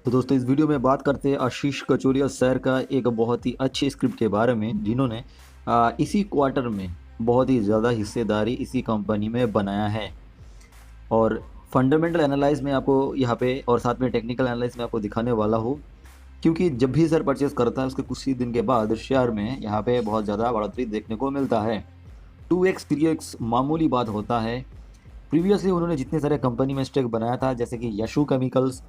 तो दोस्तों इस वीडियो में बात करते हैं आशीष कचोरिया सर का एक बहुत ही अच्छे स्क्रिप्ट के बारे में, जिन्होंने इसी क्वार्टर में बहुत ही ज़्यादा हिस्सेदारी इसी कंपनी में बनाया है। और फंडामेंटल एनालाइज में आपको यहाँ पे और साथ में टेक्निकल एनालाइज में आपको दिखाने वाला हूँ, क्योंकि जब भी सर परचेस करता है उसके कुछ ही दिन के बाद शेयर में यहाँ पे बहुत ज़्यादा बढ़ोतरी देखने को मिलता है। 2x 3x मामूली बात होता है। प्रीवियसली उन्होंने जितने सारे कंपनी में स्टेक बनाया था, जैसे कि यशु केमिकल्स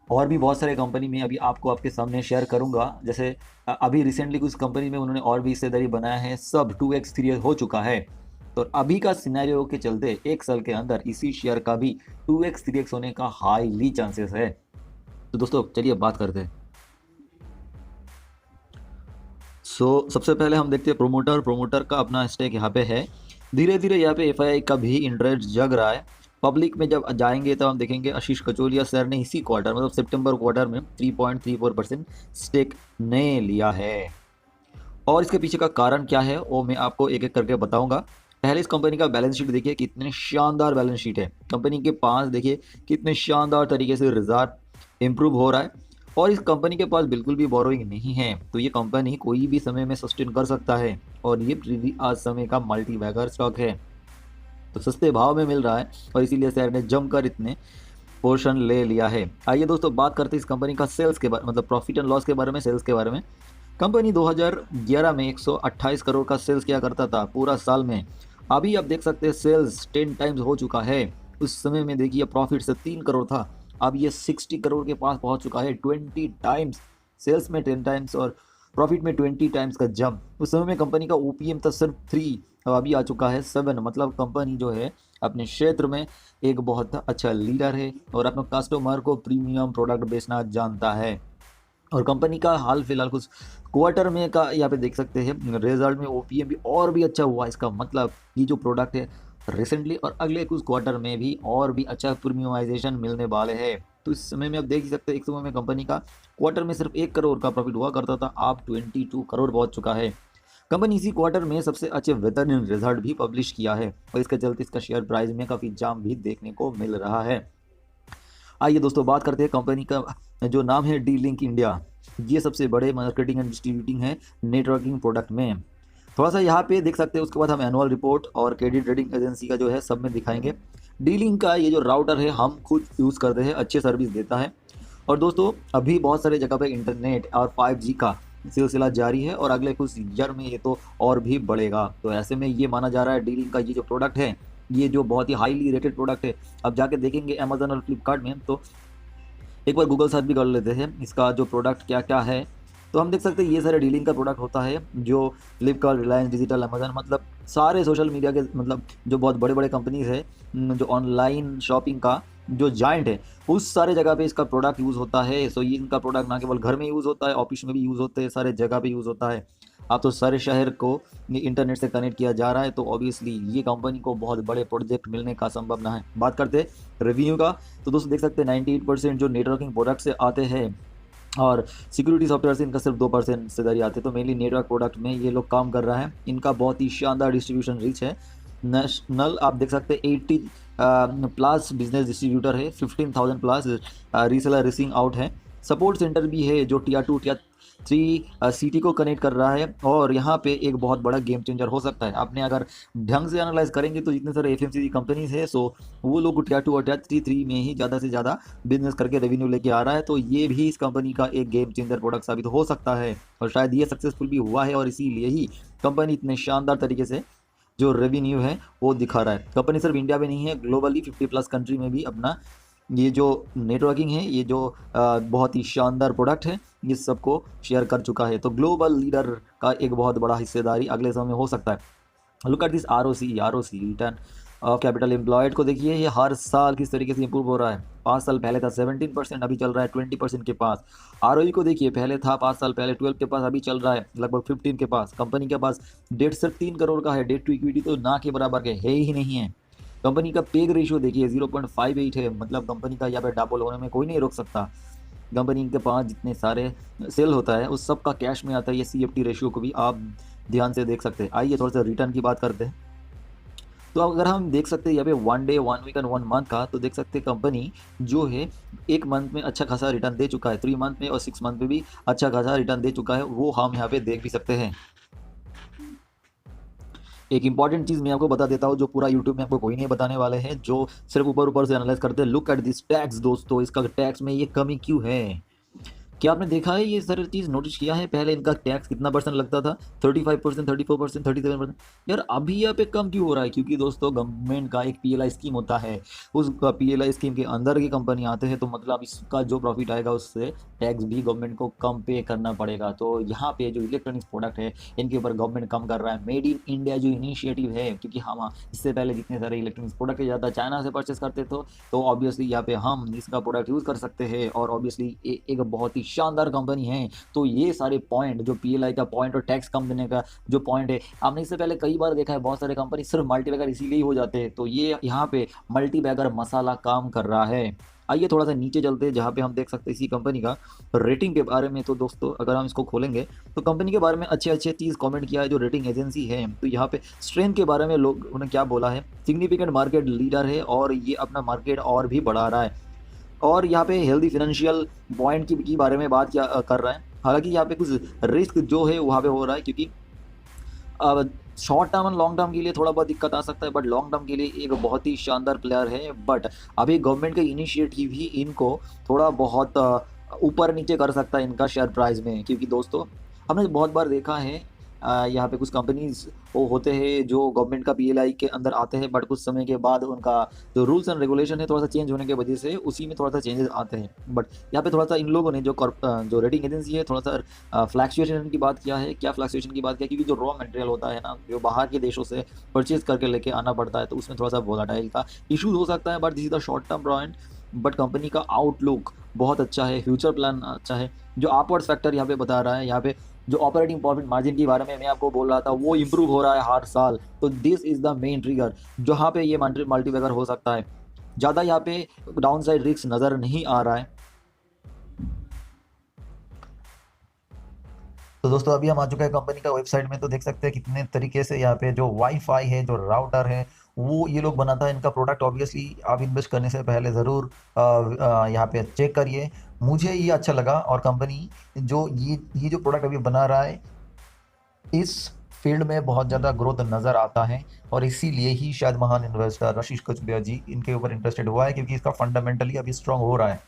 और भी बहुत सारे कंपनी में अभी आपको आपके सामने शेयर करूंगा। जैसे अभी रिसेंटली कुछ कंपनी में उन्होंने और भी हिस्सेदारी बनाया है, सब 2x 3x हो चुका है। तो अभी का सिनेरियो के चलते एक साल के अंदर इसी शेयर का भी 2x 3x होने का हाईली चांसेस है। तो दोस्तों चलिए बात करते हैं। सबसे पहले हम देखते हैं प्रोमोटर का अपना स्टेक यहाँ पे है। धीरे धीरे यहाँ पे एफआईआई का भी इंटरेस्ट जग रहा है। पब्लिक में जब जाएंगे तो हम देखेंगे आशीष कचोरिया सर ने इसी क्वार्टर मतलब सितंबर क्वार्टर में 3.34% स्टेक ने लिया है। और इसके पीछे का कारण क्या है वो मैं आपको एक एक करके बताऊंगा। पहले इस कंपनी का बैलेंस शीट देखिए, कितने शानदार बैलेंस शीट है। कंपनी के पास देखिए कितने शानदार तरीके से रिजल्ट इंप्रूव हो रहा है। और इस कंपनी के पास बिल्कुल भी बोरोइंग नहीं है, तो ये कंपनी कोई भी समय में सस्टेन कर सकता है। और ये आज समय का मल्टी बैगर स्टॉक है, तो सस्ते भाव में मिल रहा है और इसीलिए शेयर ने जमकर इतने पोर्शन ले लिया है। आइए दोस्तों बात करते हैं इस कंपनी का सेल्स के बारे मतलब प्रॉफिट एंड लॉस के बारे में, सेल्स के बारे में। कंपनी 2011 में 128 करोड़ का सेल्स किया करता था पूरा साल में। अभी आप देख सकते हैं सेल्स 10 टाइम्स हो चुका है। उस समय में देखिए प्रॉफिट से 3 करोड़ था, अब ये 60 करोड़ के पास पहुंच चुका है। 20 टाइम्स सेल्स में 10 टाइम्स और प्रॉफिट में 20 टाइम्स का जंप। उस समय में कंपनी का ओपीएम था सिर्फ 3, अब अभी आ चुका है 7। मतलब कंपनी जो है अपने क्षेत्र में एक बहुत अच्छा लीडर है और अपने कस्टमर को प्रीमियम प्रोडक्ट बेचना जानता है। और कंपनी का हाल फिलहाल कुछ क्वार्टर में का यहाँ पे देख सकते हैं रिजल्ट में ओपीएम भी और भी अच्छा हुआ। इसका मतलब ये जो प्रोडक्ट है रिसेंटली और अगले कुछ क्वार्टर में भी और भी अच्छा प्रीमियमाइजेशन मिलने वाले हैं। तो इस समय में आप देख सकते हैं एक समय में कंपनी का क्वार्टर में सिर्फ 1 करोड़ का प्रॉफिट हुआ करता था, अब 22 करोड़ पहुंच चुका है। कंपनी इसी क्वार्टर में सबसे अच्छे वेतन रिजल्ट भी पब्लिश किया है और इसके चलते इसका शेयर प्राइस में काफ़ी जाम भी देखने को मिल रहा है। आइए दोस्तों बात करते हैं कंपनी का जो नाम है डी लिंक इंडिया। ये सबसे बड़े मार्केटिंग एंड डिस्ट्रीब्यूटिंग है नेटवर्किंग प्रोडक्ट में। थोड़ा सा यहाँ पे देख सकते हैं, उसके बाद हम एनुअल रिपोर्ट और क्रेडिट रेटिंग एजेंसी का जो है सब में दिखाएंगे। डी लिंक का ये जो राउटर है हम खुद यूज़ करते हैं, अच्छे सर्विस देता है। और दोस्तों अभी बहुत सारे जगह पे इंटरनेट और 5G का सिलसिला जारी है और अगले कुछ ईयर में ये तो और भी बढ़ेगा। तो ऐसे में ये माना जा रहा है डी लिंक का ये जो प्रोडक्ट है ये जो बहुत ही हाईली रेटेड प्रोडक्ट है। अब जाके देखेंगे अमेजन और फ्लिपकार्ट में, तो एक बार गूगल सर्च भी कर लेते हैं इसका जो प्रोडक्ट क्या क्या है। तो हम देख सकते हैं ये सारे डीलिंग का प्रोडक्ट होता है जो फ्लिपकार्ट, रिलायंस डिजिटल, अमेजन मतलब सारे सोशल मीडिया के मतलब जो बहुत बड़े बड़े कंपनीज है जो ऑनलाइन शॉपिंग का जो जाइंट है उस सारे जगह पे इसका प्रोडक्ट यूज़ होता है। सो ये इनका प्रोडक्ट ना केवल घर में यूज़ होता है, ऑफिस में भी यूज़ होते हैं, सारे जगह पे यूज़ होता है। अब तो सारे शहर को इंटरनेट से कनेक्ट किया जा रहा है, तो ऑब्वियसली ये कंपनी को बहुत बड़े प्रोजेक्ट मिलने का संभावना है। बात करते हैं रेवेन्यू का, तो दोस्तों देख सकते हैं 98% जो नेटवर्किंग प्रोडक्ट से आते हैं और सिक्योरिटी सॉफ्टवेयर से इनका सिर्फ 2% हिस्सेदारी आते हैं। तो मेनली नेटवर्क प्रोडक्ट में ये लोग काम कर रहा है। इनका बहुत ही शानदार डिस्ट्रीब्यूशन रीच है। नेशनल आप देख सकते हैं 80 प्लस बिजनेस डिस्ट्रीब्यूटर है, 15,000 प्लस रीसेलर रीसिंग आउट है। सपोर्ट सेंटर भी है जो टियर 2 टियर 3 सिटी को कनेक्ट कर रहा है और यहाँ पे एक बहुत बड़ा गेम चेंजर हो सकता है। आपने अगर ढंग से एनालाइज करेंगे तो जितने सारे एफएमसीजी कंपनीज है सो वो लोग टियर 2 और टियर 3 में ही ज़्यादा से ज़्यादा बिजनेस करके रेवेन्यू लेके आ रहा है। तो ये भी इस कंपनी का एक गेम चेंजर प्रोडक्ट साबित हो सकता है और शायद ये सक्सेसफुल भी हुआ है और इसीलिए ही कंपनी इतने शानदार तरीके से जो रेवेन्यू है वो दिखा रहा है। कंपनी सिर्फ इंडिया में नहीं है, ग्लोबली 50+ कंट्री में भी अपना ये जो नेटवर्किंग है, ये जो बहुत ही शानदार प्रोडक्ट है, ये सबको शेयर कर चुका है। तो ग्लोबल लीडर का एक बहुत बड़ा हिस्सेदारी अगले समय में हो सकता है। Look at this ROC return of capital employed को देखिए, ये हर साल किस तरीके से इंप्रूव हो रहा है। 5 साल पहले था 17%, अभी चल रहा है 20% के पास। आरओई को देखिए, पहले था 5 साल पहले 12 के पास, अभी चल रहा है लगभग 15 के पास। कंपनी के पास डेट सिर्फ 3 करोड़ का है, डेट टू इक्विटी तो ना के बराबर के है ही नहीं है। कंपनी का पेग रेशियो देखिए 0.58 है, मतलब कंपनी का यहाँ पे डबल होने में कोई नहीं रोक सकता। कंपनी के पास जितने सारे सेल होता है उस सब का कैश में आता है। ये CFT रेशियो को भी आप ध्यान से देख सकते हैं। आइए थोड़ा सा रिटर्न की बात करते हैं। तो अगर हम देख सकते हैं यहाँ पे 1 डे 1 वीक एंड 1 मंथ का, तो देख सकते हैं कंपनी जो है 1 मंथ में अच्छा खासा रिटर्न दे चुका है, 3 मंथ में और 6 मंथ में भी अच्छा खासा रिटर्न दे चुका है, वो हम यहाँ पे देख भी सकते हैं। एक इंपॉर्टेंट चीज़ मैं आपको बता देता हूँ, जो पूरा यूट्यूब में आपको कोई नहीं बताने वाले हैं, जो सिर्फ ऊपर ऊपर से एनालाइज करते हैं। लुक एट दिस टैक्स दोस्तों, इसका टैक्स में ये कमी क्यों है? क्या आपने देखा है, ये सारी चीज़ नोटिस किया है? पहले इनका टैक्स कितना परसेंट लगता था? 35%, 34%, 37%। यार अभी यहाँ पे कम क्यों हो रहा है? क्योंकि दोस्तों गवर्नमेंट का एक पीएलआई स्कीम होता है, उस पीएलआई स्कीम के अंदर की कंपनी आते हैं, तो मतलब इसका जो प्रॉफिट आएगा उससे टैक्स भी गवर्नमेंट को कम पे करना पड़ेगा। तो यहाँ पे जो इलेक्ट्रॉनिक्स प्रोडक्ट है इनके ऊपर गवर्नमेंट कम कर रहा है। मेड इन इंडिया जो इनिशिएटिव है, क्योंकि हम इससे पहले जितने सारे इलेक्ट्रॉनिक्स प्रोडक्ट ज़्यादा चाइना से परचेस करते थे, तो ऑब्वियसली यहाँ पे हम इसका प्रोडक्ट यूज़ कर सकते हैं, और ऑब्वियसली एक बहुत ही शानदार कंपनी है। तो ये सारे पॉइंट, जो पीएलआई का पॉइंट और टैक्स कम देने का जो पॉइंट है, आपने इससे पहले कई बार देखा है बहुत सारे कंपनी सिर्फ मल्टीबैगर इसीलिए ही हो जाते हैं, तो ये यहाँ पे मल्टीबैगर मसाला काम कर रहा है। आइए थोड़ा सा नीचे चलते हैं, जहाँ पे हम देख सकते हैं इसी कंपनी का रेटिंग के बारे में। तो दोस्तों अगर हम इसको खोलेंगे तो कंपनी के बारे में अच्छे अच्छे चीज़ कमेंट किया है जो रेटिंग एजेंसी है। तो यहाँ पे स्ट्रेंथ के बारे में लोग उन्होंने क्या बोला है, सिग्निफिकेंट मार्केट लीडर है और ये अपना मार्केट और भी बढ़ा रहा है। और यहाँ पे हेल्दी फाइनेंशियल पॉइंट की बारे में बात क्या कर रहा है। हालांकि यहाँ पे कुछ रिस्क जो है वहाँ पे हो रहा है, क्योंकि अब शॉर्ट टर्म और लॉन्ग टर्म के लिए थोड़ा बहुत दिक्कत आ सकता है, बट लॉन्ग टर्म के लिए एक बहुत ही शानदार प्लेयर है। बट अभी गवर्नमेंट का इनिशिएटिव ही इनको थोड़ा बहुत ऊपर नीचे कर सकता है इनका शेयर प्राइस में, क्योंकि दोस्तों हमने बहुत बार देखा है यहाँ पे कुछ कंपनीज वो होते हैं जो गवर्नमेंट का पीएलआई के अंदर आते हैं, बट कुछ समय के बाद उनका जो रूल्स एंड रेगुलेशन है थोड़ा सा चेंज होने की वजह से उसी में थोड़ा सा चेंजेस आते हैं। बट यहाँ पे थोड़ा सा इन लोगों ने जो रेटिंग एजेंसी है थोड़ा सा फ्लैक्चुएशन की बात किया है। क्या फ्लैक्चुएशन की बात किया? क्योंकि जो रॉ मटेरियल होता है ना, जो बाहर के देशों से परचेज करके लेके आना पड़ता है, तो उसमें थोड़ा सा वोलाटाइल का इशूज हो सकता है। But this is the short term point, but company का आउटलुक बहुत अच्छा है, फ्यूचर प्लान अच्छा है। जो अपवर्ड्स फैक्टर यहाँ पे बता रहा है, यहाँ पे जो ऑपरेटिंग प्रॉफिट मार्जिन के बारे में मैं आपको बोल रहा था, वो इंप्रूव हो रहा है हर साल। तो this is the main trigger जहाँ पे ये मल्टीबैगर हो सकता है। ज़्यादा यहाँ पे डाउन साइड रिस्क नज़र नहीं आ रहा है। तो दोस्तों अभी हम आ चुके हैं कंपनी का वेबसाइट में, तो देख सकते हैं कितने तरीके से यहाँ पे जो वाईफाई है, जो राउटर है, वो ये लोग बनाता है। इनका प्रोडक्ट ऑब्वियसली आप इन्वेस्ट करने से पहले ज़रूर यहाँ पे चेक करिए। मुझे ये अच्छा लगा, और कंपनी जो ये जो प्रोडक्ट अभी बना रहा है, इस फील्ड में बहुत ज़्यादा ग्रोथ नज़र आता है, और इसीलिए ही शायद महान इन्वेस्टर आशीष कचुरिया जी इनके ऊपर इंटरेस्टेड हुआ है, क्योंकि इसका फंडामेंटली अभी स्ट्रांग हो रहा है।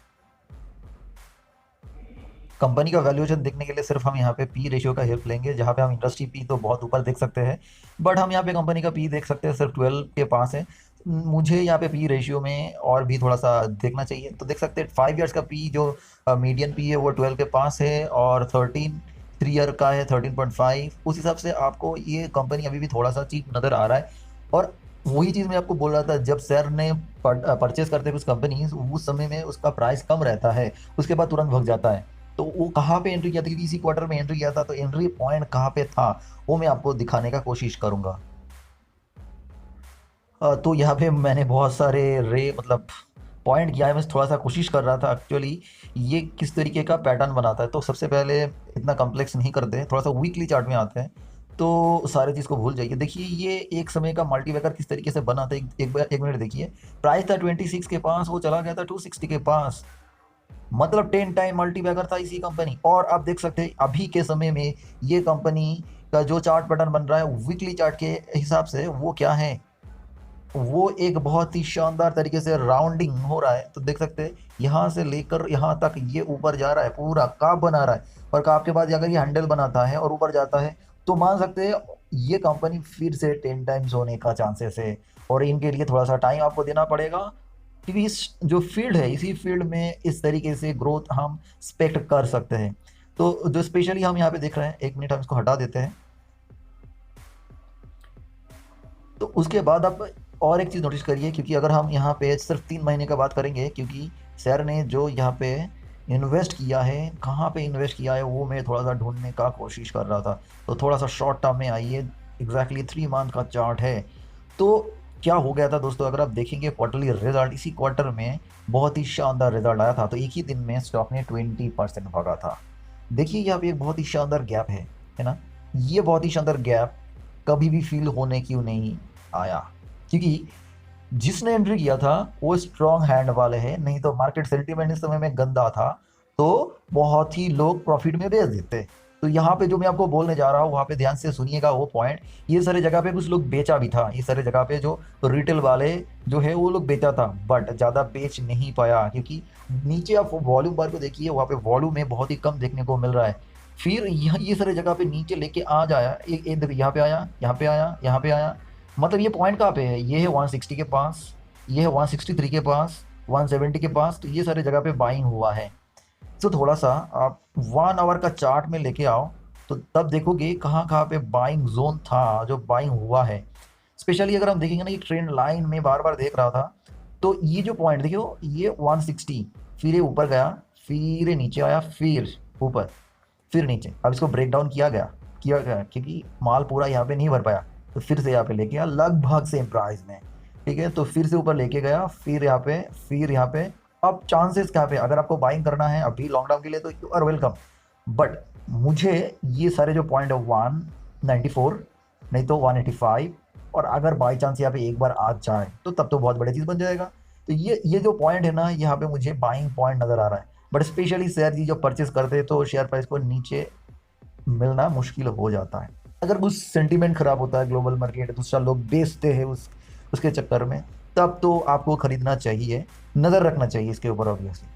कंपनी का वैल्यूएशन देखने के लिए सिर्फ हम यहाँ पे पी रेशियो का हेल्प लेंगे, जहाँ पे हम इंडस्ट्री पी तो बहुत ऊपर देख सकते हैं, बट हम यहाँ पे कंपनी का पी देख सकते हैं सिर्फ 12 के पास है। मुझे यहाँ पे पी रेशियो में और भी थोड़ा सा देखना चाहिए। तो देख सकते हैं 5 ईयर्स का पी जो मीडियन पी है वो 12 के पास है, और 3 ईयर का है 13.5। उस हिसाब से आपको ये कंपनी अभी भी थोड़ा सा चीप नज़र आ रहा है। और वही चीज़ मैं आपको बोल रहा था, जब सर ने परचेज करते कुछ कंपनी, उस समय में उसका प्राइस कम रहता है, उसके बाद तुरंत भग जाता है। तो वो कहाँ पे एंट्री किया था, क्योंकि इसी क्वार्टर में एंट्री किया था, तो एंट्री पॉइंट कहाँ पे था वो मैं आपको दिखाने का कोशिश करूंगा। तो यहाँ पे मैंने बहुत सारे मतलब पॉइंट किया है। मैं थोड़ा सा कोशिश कर रहा था एक्चुअली ये किस तरीके का पैटर्न बनाता है। तो सबसे पहले इतना कम्प्लेक्स नहीं करते, थोड़ा सा वीकली चार्ट में आते हैं, तो सारे चीज़ को भूल जाइए। देखिए ये एक समय का मल्टीबैगर किस तरीके से बना था, एक मिनट देखिए। प्राइस था 26 के पास, वो चला गया था 260 के पास, मतलब 10 टाइम मल्टीबैगर था इसी कंपनी। और आप देख सकते हैं अभी के समय में ये कंपनी का जो चार्ट पैटर्न बन रहा है वीकली चार्ट के हिसाब से, वो क्या है, वो एक बहुत ही शानदार तरीके से राउंडिंग हो रहा है। तो देख सकते हैं यहाँ से लेकर यहाँ तक ये ऊपर जा रहा है, पूरा काप बना रहा है, और काप के बाद अगर ये हैंडल बनाता है और ऊपर जाता है, तो मान सकते हैं ये कंपनी फिर से 10 टाइम्स होने का चांसेस है। और इनके लिए थोड़ा सा टाइम आपको देना पड़ेगा, क्योंकि इस जो फील्ड है, इसी फील्ड में इस तरीके से ग्रोथ हम एक्सपेक्ट कर सकते हैं। तो जो स्पेशली हम यहाँ पे देख रहे हैं, एक मिनट हम इसको हटा देते हैं। तो उसके बाद आप और एक चीज़ नोटिस करिए, क्योंकि अगर हम यहाँ पे सिर्फ 3 महीने का बात करेंगे, क्योंकि सर ने जो यहाँ पे इन्वेस्ट किया है, कहाँ पे इन्वेस्ट किया है, वो मैं थोड़ा सा ढूंढने का कोशिश कर रहा था। तो थोड़ा सा शॉर्ट टर्म में आइए, एग्जैक्टली 3 मंथ का चार्ट है। तो क्या हो गया था दोस्तों, अगर आप देखेंगे क्वार्टरली रिजल्ट, इसी क्वार्टर में बहुत ही शानदार रिजल्ट आया था। तो एक ही दिन में स्टॉक ने 20% भागा था। देखिए यहाँ पे एक बहुत ही शानदार गैप है ना। ये बहुत ही शानदार गैप कभी भी फील होने क्यों नहीं आया। क्योंकि जिसने एंट्री किया था वो स्ट्रॉन्ग हैंड वाले हैं, नहीं तो मार्केट सेंटीमेंट इस समय में गंदा था तो बहुत ही लोग प्रॉफिट में बेच देते। तो यहाँ पे जो मैं आपको बोलने जा रहा हूँ वहाँ पे ध्यान से सुनिएगा वो पॉइंट। ये सारे जगह पे कुछ लोग बेचा भी था, ये सारे जगह पे जो रिटेल वाले जो है वो लोग बेचा था, बट ज़्यादा बेच नहीं पाया, क्योंकि नीचे आप वॉल्यूम बार को देखिए, वहाँ पे वॉल्यूम में बहुत ही कम देखने को मिल रहा है। फिर यहाँ ये सारे जगह पे नीचे लेके आ जाया, एक देखिए यहाँ पे आया, यहाँ पे आया, यहाँ पे आया, मतलब ये पॉइंट कहाँ पे है, ये है 160 के पास, ये है 163 के पास, 170 के पास, तो ये सारे जगह पे बाइंग हुआ है। तो थोड़ा सा आप 1 आवर का चार्ट में लेके आओ तो तब देखोगे कहाँ कहाँ पे बाइंग जोन था जो बाइंग हुआ है। स्पेशली अगर हम देखेंगे ना, ये ट्रेंड लाइन में बार बार देख रहा था, तो ये जो पॉइंट देखियो, ये 160, फिर ये ऊपर गया, फिर ये नीचे आया, फिर ऊपर, फिर नीचे। अब इसको ब्रेक डाउन किया गया क्योंकि माल पूरा यहाँ पे नहीं भर पाया, तो फिर से यहाँ पे लेके गया लगभग सेम प्राइस में, ठीक है। तो फिर से ऊपर लेके गया, फिर यहाँ पे, फिर यहाँ पे। अब चांसेस कहाँ पे, अगर आपको बाइंग करना है अभी लॉन्ग टर्म के लिए तो यू आर वेलकम, बट मुझे ये सारे जो पॉइंट है 194, नहीं तो 185, और अगर बाई चांस यहाँ पे एक बार आ जाए तो तब तो बहुत बड़ी चीज़ बन जाएगा। तो ये जो पॉइंट है ना, यहाँ पे मुझे बाइंग पॉइंट नज़र आ रहा है, बट स्पेशली शेयर जी जो परचेस करते हैं तो शेयर प्राइस को नीचे मिलना मुश्किल हो जाता है। अगर कुछ सेंटीमेंट खराब होता है, ग्लोबल मार्केट दूसरा लोग बेचते हैं उसके चक्कर में, तब तो आपको खरीदना चाहिए, नज़र रखना चाहिए इसके ऊपर ऑब्वियसली।